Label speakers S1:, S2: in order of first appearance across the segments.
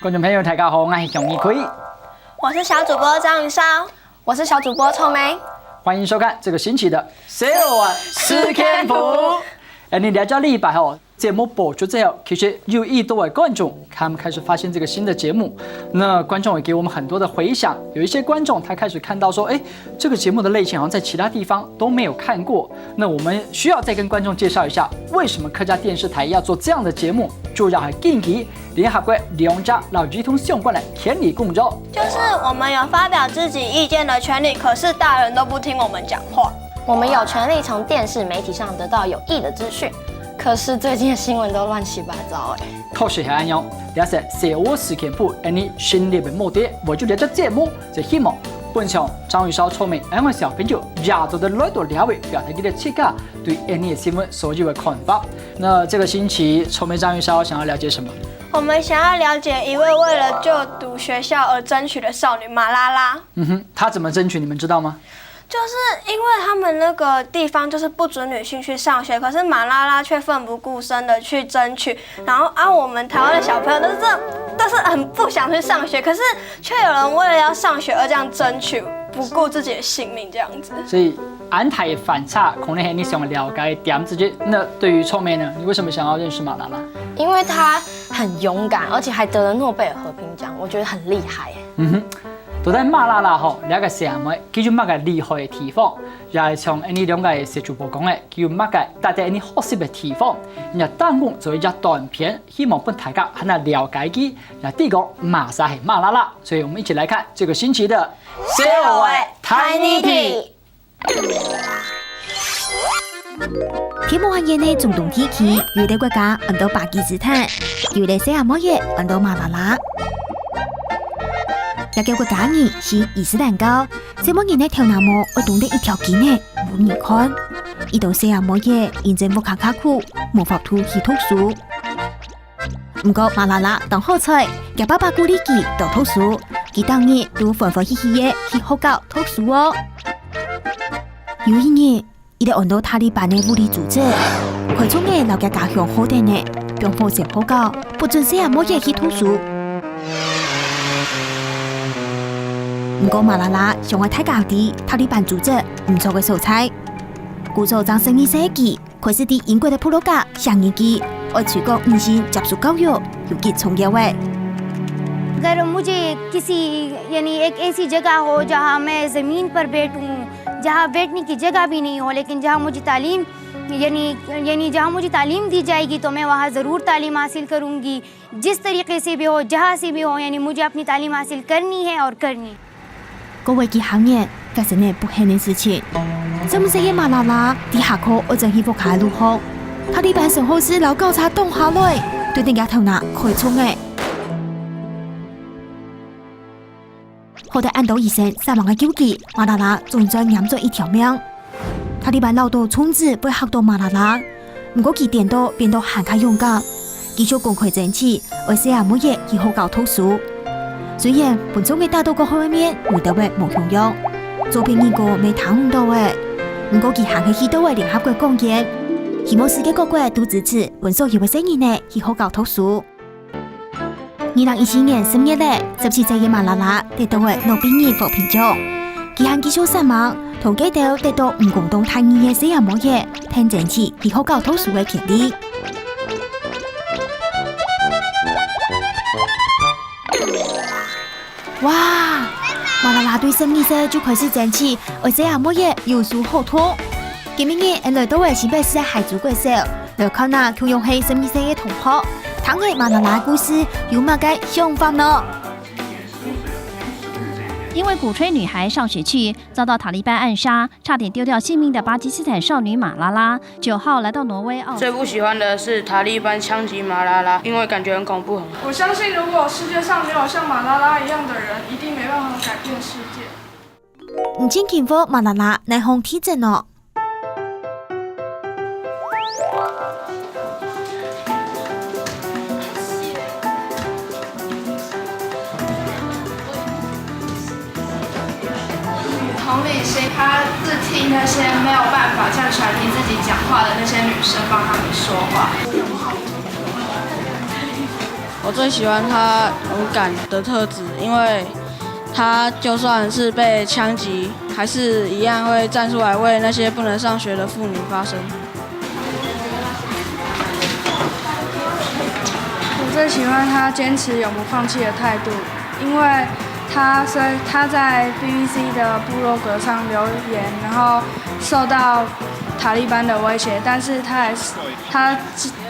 S1: 观众朋友大家好，我是熊一奎，
S2: 我是小主播张云烧，
S3: 我是小主播臭梅，
S1: 欢迎收看这个星期的《小吃天赋》。你了解立白哦，节目播出之后，其实有一多位观众他们开始发现这个新的节目，那观众也给我们很多的回响。有一些观众他开始看到说，这个节目的类型好像在其他地方都没有看过。那我们需要再跟观众介绍一下，为什么客家电视台要做这样的节目，主要係建議聯合國兩家老兒童相關的權利工作。
S2: 就是我们有发表自己意见的权利，可是大人都不听我们讲话。
S3: 我们有权利从电视媒体上得到有益的资讯，可是最近的新闻都乱七八糟
S1: 確實係咁樣，有時小事件簿你新列嘅目的，為咗了解節目，就希望本場張雨sau聰明兩位小朋友亞洲的來到兩位表達佢哋自家對你的新聞所有的看法。那這個星期，聰明張雨sau想要了解什麼？
S2: 我们想要了解一位为了就读学校而争取的少女马拉拉。
S1: 她怎麼爭取？你們知道嗎？
S2: 就是因为他们那个地方就是不准女性去上学，可是马拉拉却奋不顾身的去争取，然后我们台湾的小朋友都是很不想去上学，可是却有人为了要上学而这样争取，不顾自己的性命这样子。
S1: 所以安台反差可能係你想了解點自己。那對於臭妹呢？你為什麼想要認識馬拉拉？
S3: 因为她很勇敢，而且还得了诺贝尔和平奖，我觉得很厉害。
S1: 到底馬拉拉吼兩個社會，佢有乜個厲害嘅地方？又係從呢兩個小主播講嘅，佢有乜個大家呢學習嘅地方？然後彈幕做一隻短片，希望幫大家喺度了解佢。然後第一個馬莎係馬拉拉，所以我們一起來看這個星期的小偉 Tiny Tea。
S4: 天母行業呢中東地區，有啲國家按到巴基斯坦，有啲西亞摩耶按到馬拉拉。一個國家人是伊斯蘭教，這麼人呢條那麼會懂得一條件呢冇人看，一到西亞摩耶認真無卡卡苦，無法度去讀書。不過馬拉拉當好彩，佢爸爸鼓勵佢多讀書，佢當日都歡歡喜喜嘅去學校讀書哦。有一日，伊哋按到塔利班嘅武力組織，佢從嘅老家家鄉好啲呢，並放學學校，不准西亞摩耶去讀書。不過馬拉拉想為大家啲塔利班組織唔錯嘅素材，故做將生意世紀開始啲英國嘅普羅加上一季，我全國女性接受教育有幾重要嘅。
S5: अगर मुझे किसी यानी एक ऐसी जगह हो जहाँ मैं ज़मीन पर बैठूं, जहाँ बैठने की जगह भी नहीं हो, लेकिन जहाँ मुझे तालीम यानी जहाँ मुझे तालीम दी जाएगी तो मैं वहाँ ज़रूर तालीम हासिल करूँगी, जिस तरीके से भी हो, जहाँ से भी हो, यानी मुझे अपनी तालीम हासिल करनी है और करनी।
S4: 各位嘅行業發生嘅不幸嘅事情，這麼些嘅馬拉拉啲下課我正去復下路學，塔利班上好事老高查動下來，對定家頭拿開衝嘅。後來按到醫生3萬嘅救濟，馬拉拉總算攬咗一條命。塔利班老到衝子被嚇到馬拉拉，不過佢點到變到很加勇敢，繼續公開爭取，為西亞每日去學校讀書。雖然本種嘅大多個方面唔到嘅冇用用，做片研究未談唔到嘅，不過佢行去到嘅聯合國講嘢，希望世界各國都支持本所有嘅聲音呢去學校讀書。2014年10月咧，17歲嘅馬拉拉得到嘅諾貝爾和平獎，佢行技術3萬，同佢得到唔共同談議嘅西亞摩耶，聽爭取去學校讀書嘅權利。哇！馬拉拉對生意社就開始爭取，為西亞摩耶有所好托。今年人來到嘅新北市海珠國小，來看那佢用係生意社嘅同學，談起馬拉拉故事有乜嘅想法呢？
S6: 因为鼓吹女孩上学去，遭到塔利班暗杀，差点丢掉性命的巴基斯坦少女马拉拉，9号来到挪威奥。
S7: 最不喜欢的是塔利班枪击马拉拉，因为感觉很恐怖。
S8: 我相信，如果世界上没有像马拉拉一样的人，一定没办法改变世界。
S4: 唔知見過馬拉拉內行體質呢？
S8: 同理心，他是替那些没有办法像传婷自己讲话的那些女生帮他们说话。
S7: 我最喜欢他勇敢的特质，因为他就算是被枪击，还是一样会站出来为那些不能上学的妇女发声。
S8: 我最喜欢他坚持永不放弃的态度，因为他在 BBC 的部落格上留言，然后受到塔利班的威胁，但是他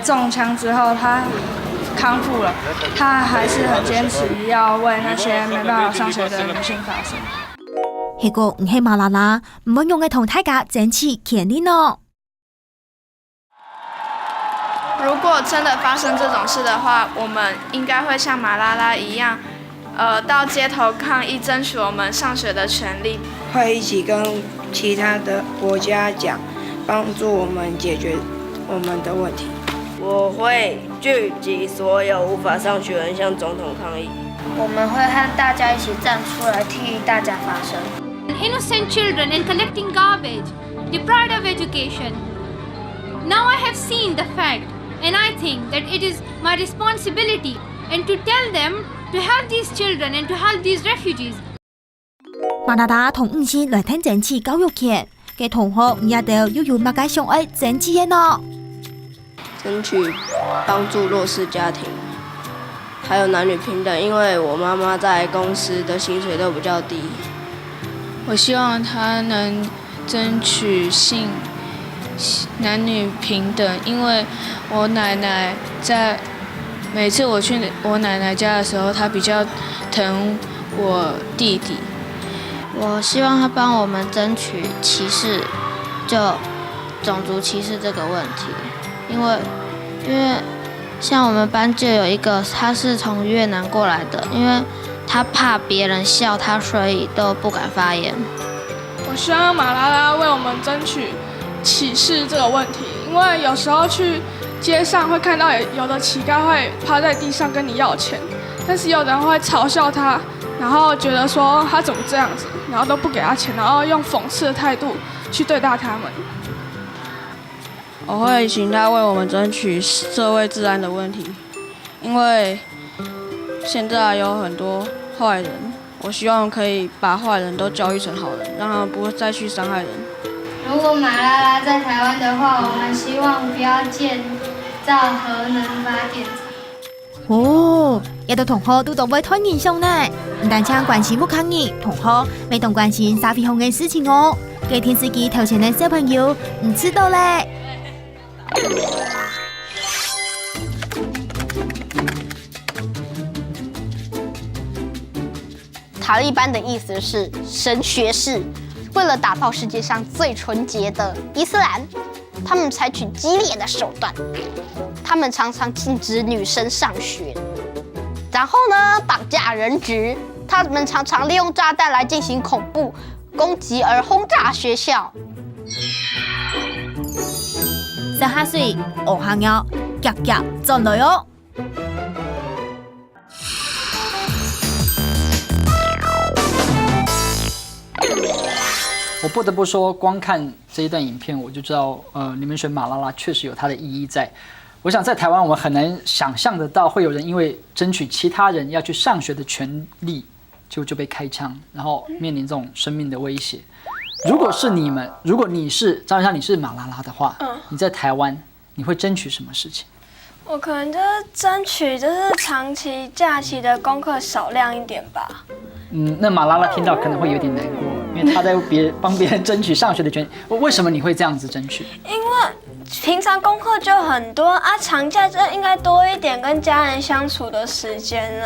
S8: 中枪之后他康复了，他还是很坚持要为那些没办法上学的女性发声。
S4: 不過唔係馬拉拉，唔好用嘅同大家爭取權利呢。
S8: 如果真的发生这种事的话，我们应该会像马拉拉一样，到街头抗议，争取我们上学的权利。
S9: 会一起跟其他的国家讲，帮助我们解决我们的问题。
S10: 我会聚集所有无法上学的人向总统抗议。
S5: 我们会和大家一起站出来替大家发声。
S11: Innocent children and collecting garbage, deprived of education. Now I have seen the fact, and I think that it is my responsibility and to tell them to help these children and to help these refugees.
S4: 馬拉拉同唔是來聽爭取教育權嘅同學，也都要有乜嘅想愛爭取嘅呢？
S10: 争取帮助弱勢家庭，还有男女平等。因为我妈妈在公司的薪水都比较低。
S7: 我希望他能争取男女平等，因为我奶奶每次我去我奶奶家的时候，她比较疼我弟弟。
S3: 我希望他帮我们争取歧视，就种族歧视这个问题，因为像我们班就有一个他是从越南过来的，因为他怕别人笑他，所以都不敢发言。
S8: 我希望马拉拉为我们争取歧视这个问题，因为有时候去街上会看到有的乞丐会趴在地上跟你要钱，但是有的人会嘲笑他，然后觉得说他怎么这样子，然后都不给他钱，然后用讽刺的态度去对待他们。
S7: 我会请他为我们争取社会治安的问题，因为现在有很多坏人，我希望可以把坏人都教育成好人，让他们不会再去伤害人。
S11: 如果马拉拉在台湾的话，我们希望不要建造核能发电厂。
S4: 哦，有的同學都懂為推現象呢，唔單止關心不抗議，同學未同關心沙飛紅嘅事情哦。給電視機頭前嘅小朋友唔知道咧。
S3: 塔利班的意思是神学士，为了打造世界上最纯洁的伊斯兰，他们采取激烈的手段，他们常常禁止女生上学，然後呢綁架人質，他們常常利用炸彈來進行恐怖攻擊而轟炸學校。
S4: 18歲，學行要夾夾進來哦。
S1: 我不得不说，光看这一段影片，我就知道，你们选马拉拉确实有它的意义在。我想在台湾，我们很难想象得到，会有人因为争取其他人要去上学的权利，就被开枪，然后面临这种生命的威胁。如果是你们，如果你是张元香，你是马拉拉的话，你在台湾，你会争取什么事情？
S2: 我可能就是争取长期假期的功课少量一点吧。
S1: 那马拉拉听到可能会有点难过，因为他在帮别人争取上学的权利。为什么你会这样子争取？
S2: 因为平常功课就很多啊，长假就应该多一点跟家人相处的时间呢。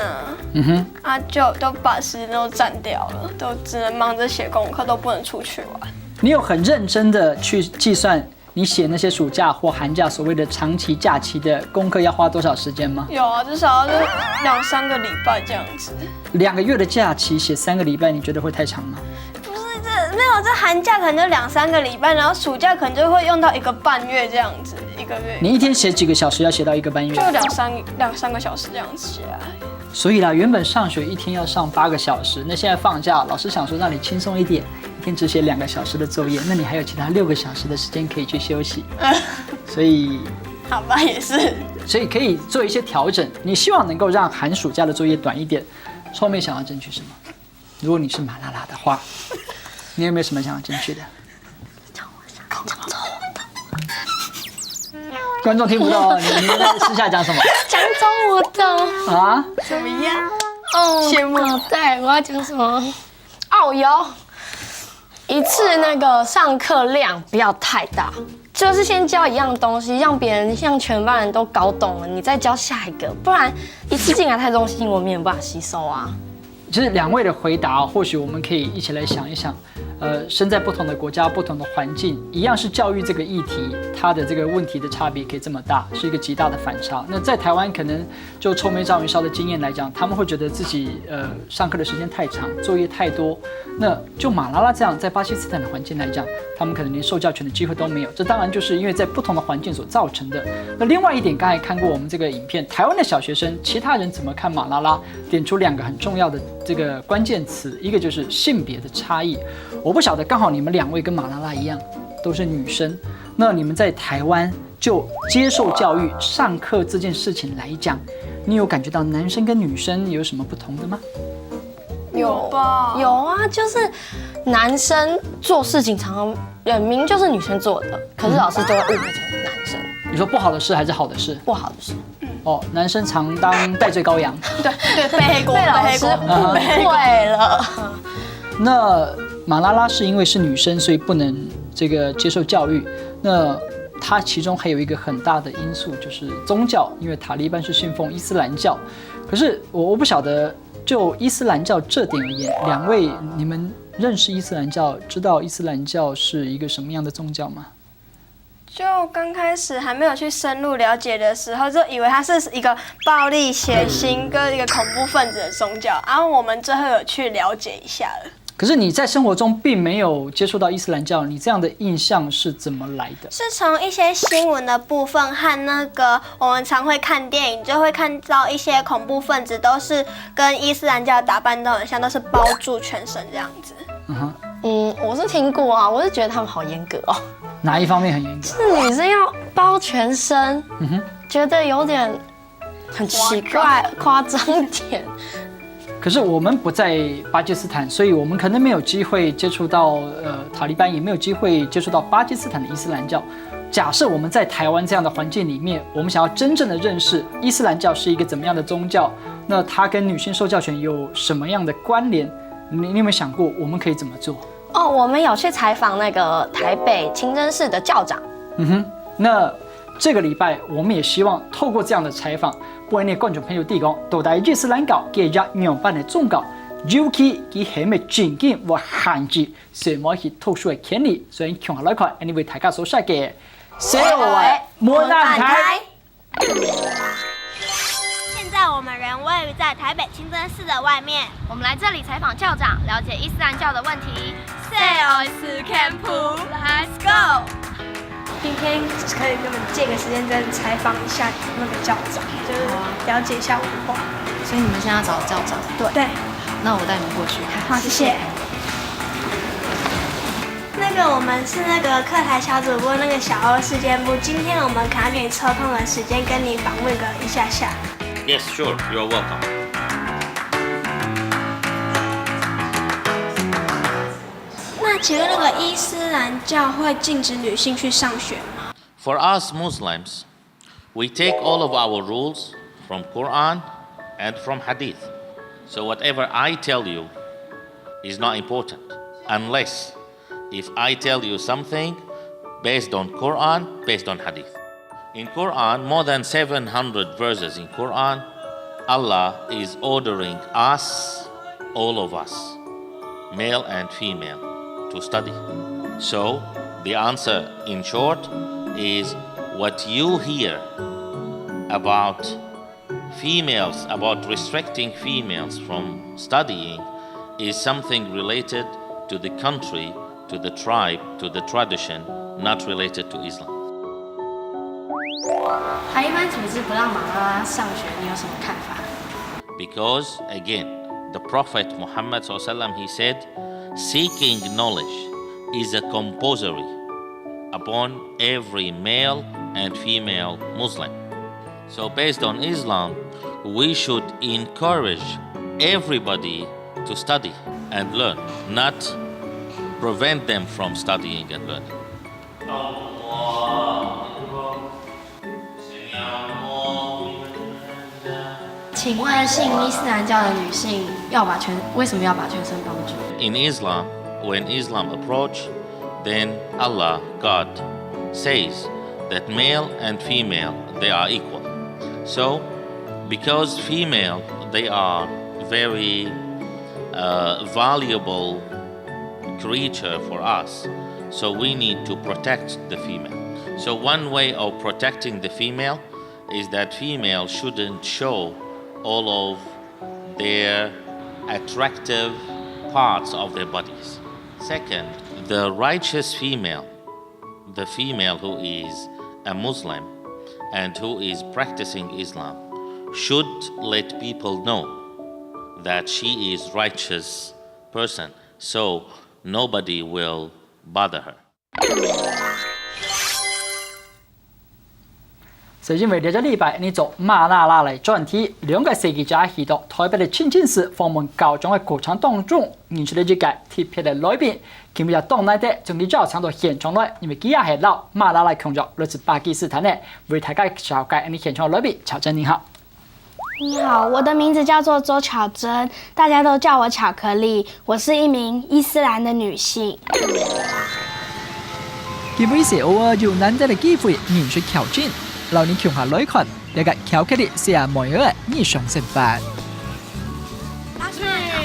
S2: 啊，就都把时间都占掉了，都只能忙着写功课，都不能出去玩。
S1: 你有很认真的去计算你写那些暑假或寒假所谓的长期假期的功课要花多少时间吗？
S2: 有啊，至少要2-3个礼拜这样子。
S1: 2个月的假期写3个礼拜，你觉得会太长吗？
S2: 不是，没有，这寒假可能就2-3个礼拜，然后暑假可能就会用到1个半月这样子，1个月。
S1: 你一天写几个小时要写到1个半月？
S2: 就2-3个小时这样子写啊。
S1: 所以啦，原本上学一天要上8个小时，那现在放假，老师想说让你轻松一点，一天只写2个小时的作业，那你还有其他6个小时的时间可以去休息。所以，
S2: 好吧，也是。
S1: 所以可以做一些调整。你希望能够让寒暑假的作业短一点，后面想要争取什么？如果你是马拉拉的话，你有没有什么想要争取的？观众听不到，你们在私下讲什么？
S12: 讲走我的
S1: 啊？
S12: 怎么样？哦，羡慕。对，我要讲什么？哦，有一次那个上课量不要太大，就是先教一样东西，让别人像全班人都搞懂了，你再教下一个，不然一次进来太多东西，我们也没办法吸收啊。
S1: 其实两位的回答，或许我们可以一起来想一想。身在不同的国家、不同的环境，一样是教育这个议题，它的这个问题的差别可以这么大，是一个极大的反差。那在台湾，可能就臭妹赵云烧的经验来讲，他们会觉得自己上课的时间太长，作业太多。那就马拉拉这样，在巴基斯坦的环境来讲，他们可能连受教权的机会都没有。这当然就是因为在不同的环境所造成的。那另外一点，刚才看过我们这个影片，台湾的小学生，其他人怎么看马拉拉？点出2个很重要的这个关键词，一个就是性别的差异。我不晓得，刚好你们2位跟马拉拉一样，都是女生。那你们在台湾就接受教育、上课这件事情来讲，你有感觉到男生跟女生有什么不同的吗？
S12: 有吧？有啊，就是男生做事情常常明明就是女生做的，可是老师就会误会成男生。
S1: 你说不好的事还是好的事？
S12: 不好的事。
S1: 哦，男生常当代罪羔羊。
S12: 对，被老师误会了。
S1: 那马拉拉是因为是女生，所以不能这个接受教育。那它其中还有一个很大的因素就是宗教，因为塔利班是信奉伊斯兰教。可是我不晓得，就伊斯兰教这点而言，2位你们认识伊斯兰教，知道伊斯兰教是一个什么样的宗教吗？
S2: 就刚开始还没有去深入了解的时候，就以为它是一个暴力、血腥跟一个恐怖分子的宗教，然后我们最后有去了解一下了。
S1: 可是你在生活中并没有接触到伊斯兰教，你这样的印象是怎么来的？
S2: 是从一些新闻的部分和那个我们常会看电影，就会看到一些恐怖分子都是跟伊斯兰教打扮都很像，都是包住全身这样子。
S12: 我是听过啊，我是觉得他们好严格哦。
S1: 哪一方面很严格？
S12: 是女生要包全身，觉得有点很奇怪、夸张点。
S1: 可是我们不在巴基斯坦，所以我们可能没有机会接触到塔利班，也没有机会接触到巴基斯坦的伊斯兰教。假设我们在台湾这样的环境里面，我们想要真正的认识伊斯兰教是一个怎么样的宗教，那它跟女性受教权有什么样的关联？你有没有想过我们可以怎么做？
S12: 哦，我们有去采访那个台北清真寺的教长。
S1: 那这个礼拜我们也希望透过这样的采访，為你觀眾朋友提供到底伊斯蘭教嘅一樣班嘅宗教，尤其佢係咪正經或限制什麼係特殊嘅權利？所以從下來看，你為大家所說嘅社會門難題。
S13: 现在我们人位于在台北清真寺的外面，我们来这里采访教长，了解伊斯兰教的问题。Sales Camp，Let's go！
S8: 今天可以跟我们借个时间再采访一下那个教长，就是了解一下文化。
S14: 所以你们现在要找教长？
S8: 对。
S14: 那我带你们过去。
S8: 好，谢谢。
S2: 那个我们是那个课台小主播那个小欧事件部，今天我们可能给你抽空的时间跟你访问个一下下。
S15: Yes, sure. You're welcome.
S2: 那请问那个伊斯兰教会禁止女性去上学吗？
S15: For us Muslims, we take all of our rules from Quran and from Hadith. So whatever I tell you is not important unless if I tell you something based on Quran, based on Hadith. In Quran, more than 700 verses in Quran, Allah is ordering us, all of us, male and female, to study. So the answer in short is what you hear about females, about restricting females from studying is something related to the country, to the tribe, to the tradition, not related to Islam.
S12: 塔利班组织不让马拉拉上学，你有什么看法？
S15: Because again, the Prophet Muhammad ﷺ, he said, seeking knowledge is a compulsory upon every male and female Muslim. So based on Islam, we should encourage everybody to study and learn, not prevent them from studying and learning.
S12: 请问信伊斯兰教的女性为什么要把全身包住？
S15: In Islam, when Islam approach, then Allah, God, says that male and female, they are equal. So, because female, they are very valuable creature for us, so we need to protect the female. So one way of protecting the female is that female shouldn't show all of their attractive parts of their bodies. Second, the righteous female, the female who is a Muslim and who is practicing Islam, should let people know that she is righteous person, so nobody will bother her.
S1: 是因为这个礼拜你做马拉拉来专题，2个设计家去到台北的清境市访问高中的歌唱当中，引出了这个特别的来宾，今日当来的从你早上到现场来，因为今日系老马拉拉工作来自巴基斯坦的，为大家紹介你現場來賓，巧珍你好。
S16: 你好，我的名字叫做周巧珍，大家都叫我巧克力。我是一名伊斯蘭的女性。
S1: 今日是偶爾有難得的機會認識巧珍，留你看下來看，這個巧克力是啊每個日常生活。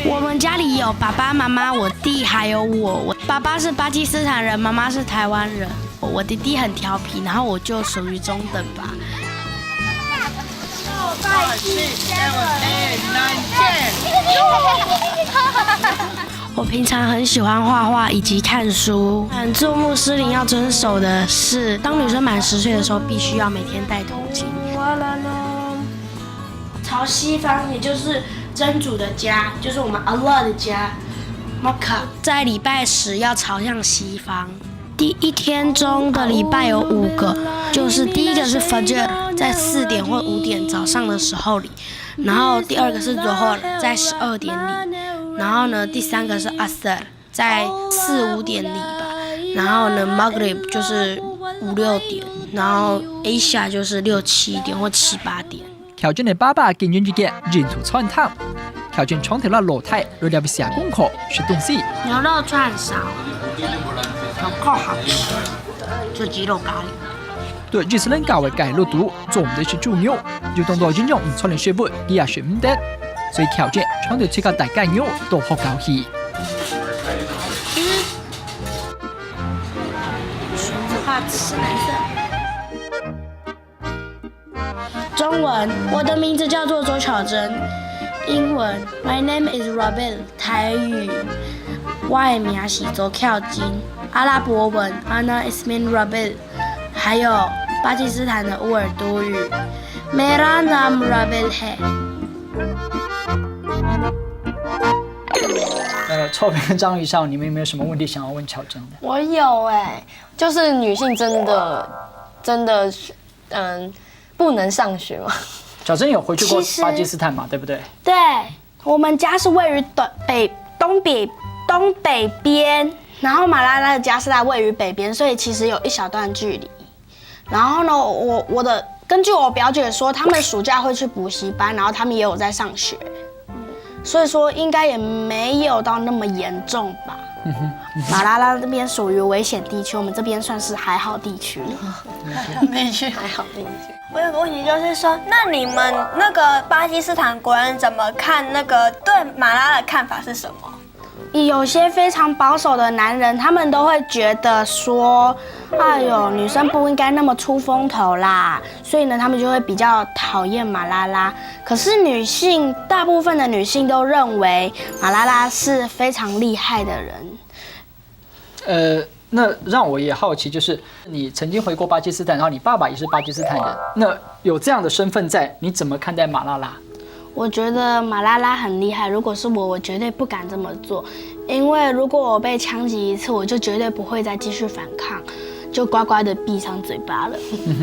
S16: 我们家里有爸爸妈妈、我弟还有我。爸爸是巴基斯坦人，妈妈是台湾人。我弟弟很调皮，然后我就属于中等吧。5、6、7、8、9、10。我平常很喜欢画画以及看书。做穆斯林要遵守的是，当女生满10岁的时候，必须要每天戴头巾。朝西方，也就是真主的家，就是我们 Allah 的家 ，Makkah。在礼拜10要朝向西方。第一天中的礼拜有5个，就是第一个是 Fajr， 在4点或5点早上的时候礼，然后第2个是 Zuhur， 在12点礼，然后呢第3个是 Asr， 在4、5点礼吧，然后呢 Maghrib 就是5、6点，然后 Isha 就是6、7点或7、8点。
S1: 巧珍的爸爸經驗住嘅沿途餐堂，巧珍創條了樓梯，來了下功課學東西。
S16: 牛肉串燒，有夠好吃，做雞肉咖喱。
S1: 對伊斯蘭教嘅戒律度，做唔到是主牛，要當到應用唔錯嘅食物，佢也學唔得，所以巧珍創條這個大戒牛都好高興。
S16: 裙子畫是藍色。中文，我的名字叫做周巧珍。英文 ，My name is Rabil。台语，我的名是周巧珍。阿拉伯文 ，Ana Ismin Rabil。还有巴基斯坦的乌尔都语 ，Mera naam Rabil hai。
S1: 臭编章鱼少，你们有没有什么问题想要问巧珍的？
S12: 我有就是女性真的不能上学吗？
S1: 巧珍有回去过巴基斯坦嘛？对不对？
S16: 对，我们家是位于东北边，然后马拉拉的家是在位于北边，所以其实有一小段距离。然后呢，根据我表姐说，他们暑假会去补习班，然后他们也有在上学，所以说应该也没有到那么严重吧。马拉拉那边属于危险地区，我们这边算是还好地区。
S12: 地区还好地区。
S2: 我有个问题就是说，那你们那个巴基斯坦国人怎么看那个对马拉的看法是什么？
S16: 有些非常保守的男人，他们都会觉得说，哎呦，女生不应该那么出风头啦，所以呢，他们就会比较讨厌马拉拉。可是大部分的女性都认为马拉拉是非常厉害的
S1: 人。那让我也好奇，就是你曾经回过巴基斯坦，然后你爸爸也是巴基斯坦人，那有这样的身份在，你怎么看待马拉拉？
S16: 我觉得马拉拉很厉害，如果是我绝对不敢这么做，因为如果我被枪击一次，我就绝对不会再继续反抗。
S5: 就乖乖的闭上嘴巴了。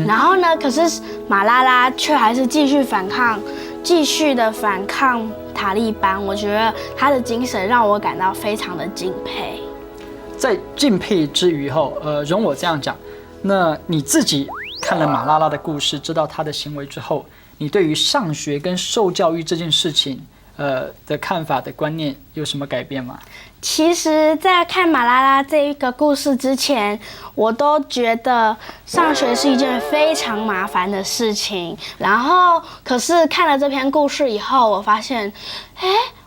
S5: 然后呢，可是马拉拉却还是继续的反抗塔利班。我觉得他的精神让我感到非常的敬佩。
S1: 在敬佩之余后，容我这样讲，那你自己看了马拉拉的故事，知道他的行为之后，你对于上学跟受教育这件事情，的看法的观念有什么改变吗？
S5: 其实，在看马拉拉这一个故事之前，我都觉得上学是一件非常麻烦的事情。然后，可是看了这篇故事以后，我发现，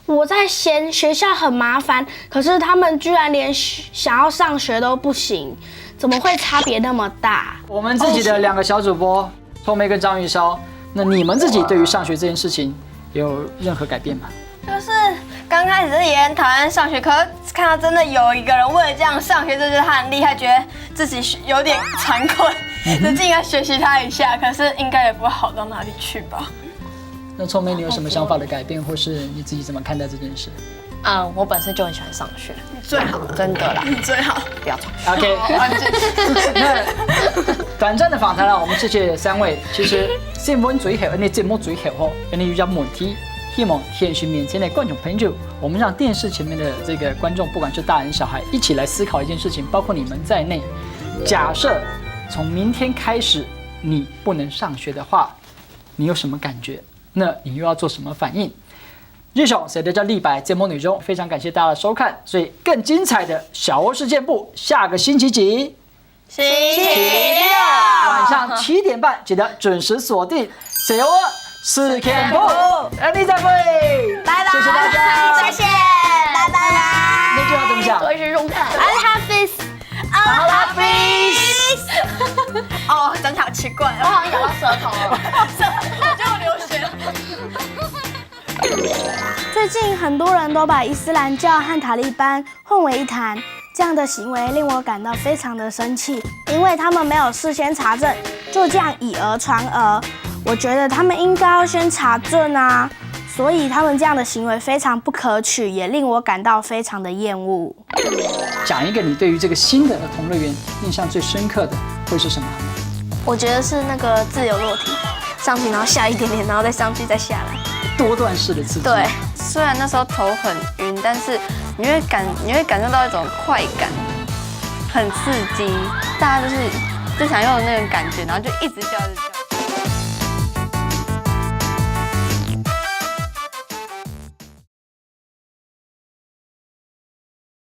S5: 我在嫌学校很麻烦，可是他们居然连想要上学都不行，怎么会差别那么大？
S1: 我们自己的2个小主播，臭妹跟张玉潇，那你们自己对于上学这件事情有任何改变吗？
S2: 就是刚开始也很讨厌上学，可是看到真的有一个人为了这样上学，就觉得他很厉害，觉得自己有点惭愧，就应该学习他一下。可是应该也不会好到哪里去吧。
S1: 那臭妹，你有什么想法的改变，或是你自己怎么看待这件事？
S12: 我本身就很喜欢上学，
S2: 你最好，
S12: 真的啦，
S2: 你最好，
S12: 不要吵。
S1: OK， 那短暂的访谈了，我们谢谢3位。其实新闻最后，你节目最后，你有问题，希望天讯面前的观众朋友，我们让电视前面的这个观众，不管是大人小孩，一起来思考一件事情，包括你们在内。假设从明天开始你不能上学的话，你有什么感觉？那你又要做什么反应？日雄谁的叫立白节目女中，非常感谢大家的收看。所以更精彩的小欧事件部，下个星期几？
S2: 星期六
S1: 晚上7点半，记得准时锁定小欧事件部。你再会，
S2: 拜拜，
S1: 谢谢大家，
S2: 谢谢，拜拜。
S1: 那句话怎么讲？
S12: 多谢收看。
S2: Allah Hafiz。哦，真的好奇怪，
S12: 我好像咬到舌头了，
S2: 就流血。
S5: 最近很多人都把伊斯兰教和塔利班混为一谈，这样的行为令我感到非常的生气，因为他们没有事先查证，就这样以讹传讹。我觉得他们应该要先查证啊，所以他们这样的行为非常不可取，也令我感到非常的厌恶。
S1: 讲一个你对于这个新的儿童乐园印象最深刻的会是什么？
S2: 我觉得是那个自由落体，上去然后下一点点，然后再上去再下来。
S1: 多段式的刺激。
S14: 对，虽然那时候头很晕，但是你会感受到一种快感，很刺激，大家就想要有那种感觉，然后就一直叫。